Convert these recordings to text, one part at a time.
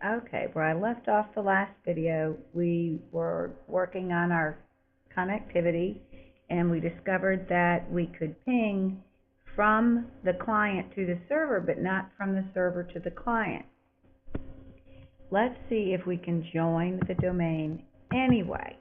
Okay, where I left off the last video, we were working on our connectivity, and we discovered that we could ping from the client to the server, but not from the server to the client. Let's see if we can join the domain anyway.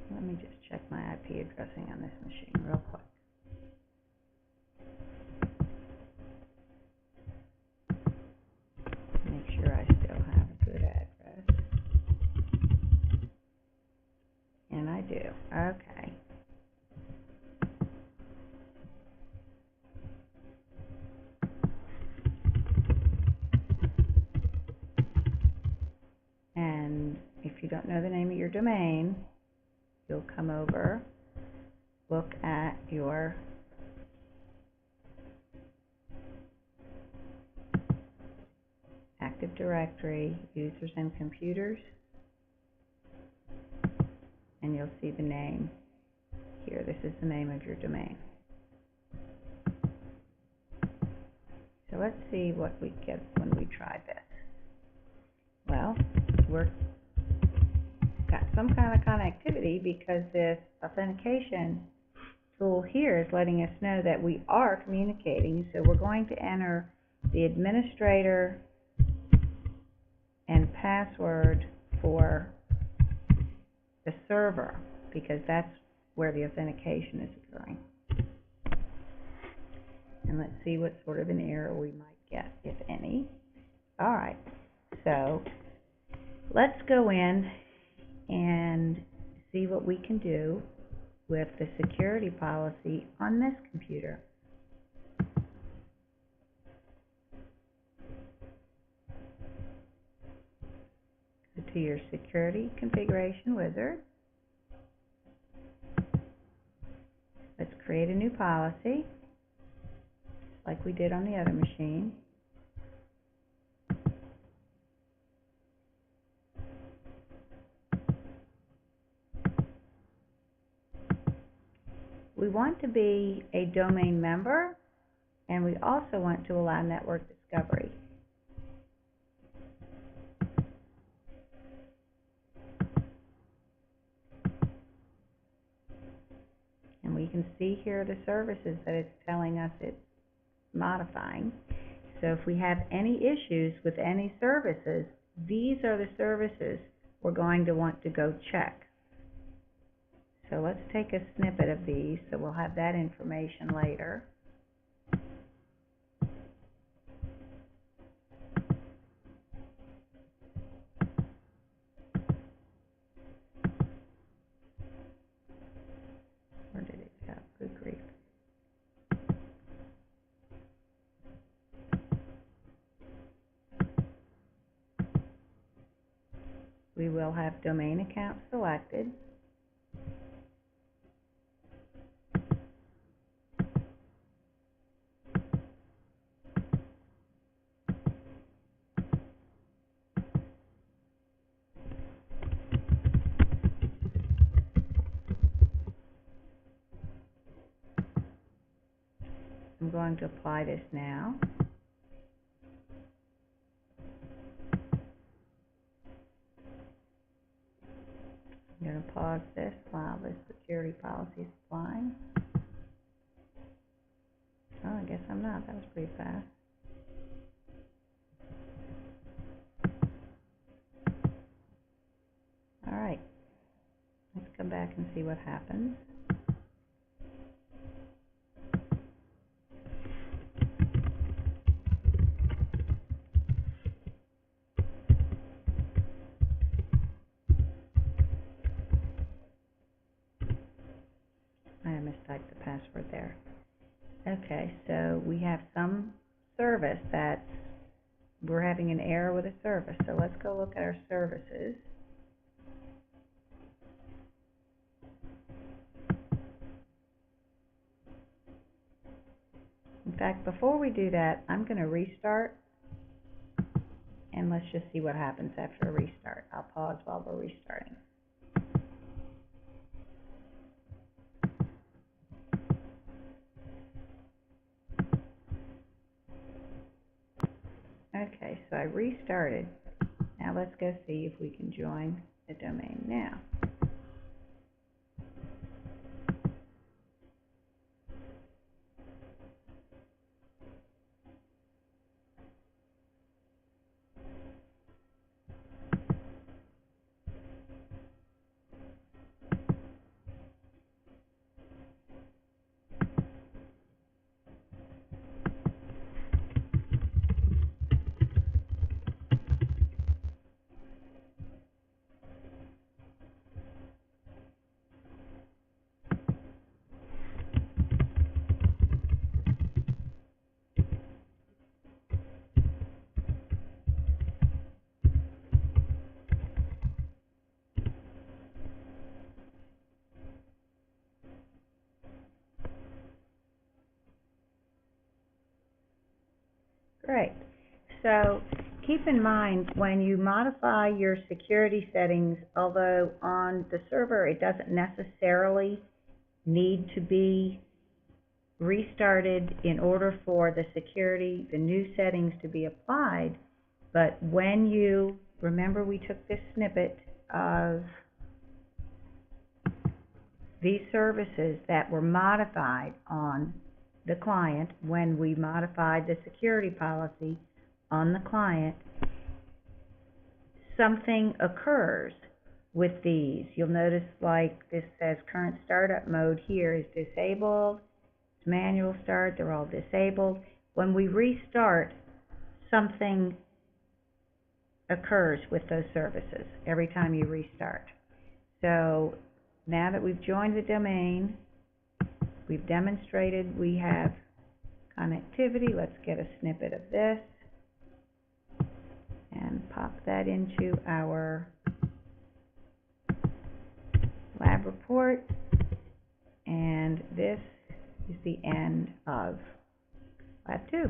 Let me just check my IP addressing on this machine real quick. Make sure I still have a good address. And I do. Okay. And if you don't know the name of your domain, you'll come over, look at your Active Directory, users and computers, and you'll see the name here. This is the name of your domain. So let's see what we get when we try this. Well, we're got some kind of connectivity because this authentication tool here is letting us know that we are communicating. So we're going to enter the administrator and password for the server because that's where the authentication is occurring. And let's see what sort of an error we might get, if any. All right, so let's go in and see what we can do with the security policy on this computer. Go to your security configuration wizard. Let's create a new policy, like we did on the other machine. We want to be a domain member, and we also want to allow network discovery. And we can see here the services that it's telling us it's modifying. So if we have any issues with any services, these are the services we're going to want to go check. So let's take a snippet of these, so we'll have that information later. Where did it go? Good grief. We will have domain account selected. I'm going to apply this now. I'm going to pause this while the security policy is applying. Oh, I guess I'm not. That was pretty fast. All right. Let's come back and see what happens. I mistyped the password there. Okay, so we have some service that's, we're having an error with a service. So let's go look at our services. In fact, before we do that, I'm going to restart, and let's just see what happens after a restart. I'll pause while we're restarting. Okay, so I restarted. Now let's go see if we can join the domain now. Great. So keep in mind when you modify your security settings, although on the server it doesn't necessarily need to be restarted in order for the new settings to be applied, but when you, remember we took this snippet of these services that were modified on the client when we modified the security policy on the client, something occurs with these. You'll notice like this says current startup mode here is disabled, it's manual start, they're all disabled. When we restart, something occurs with those services every time you restart. So now that we've joined the domain, we've demonstrated we have connectivity. Let's get a snippet of this and pop that into our lab report. And this is the end of Lab 2.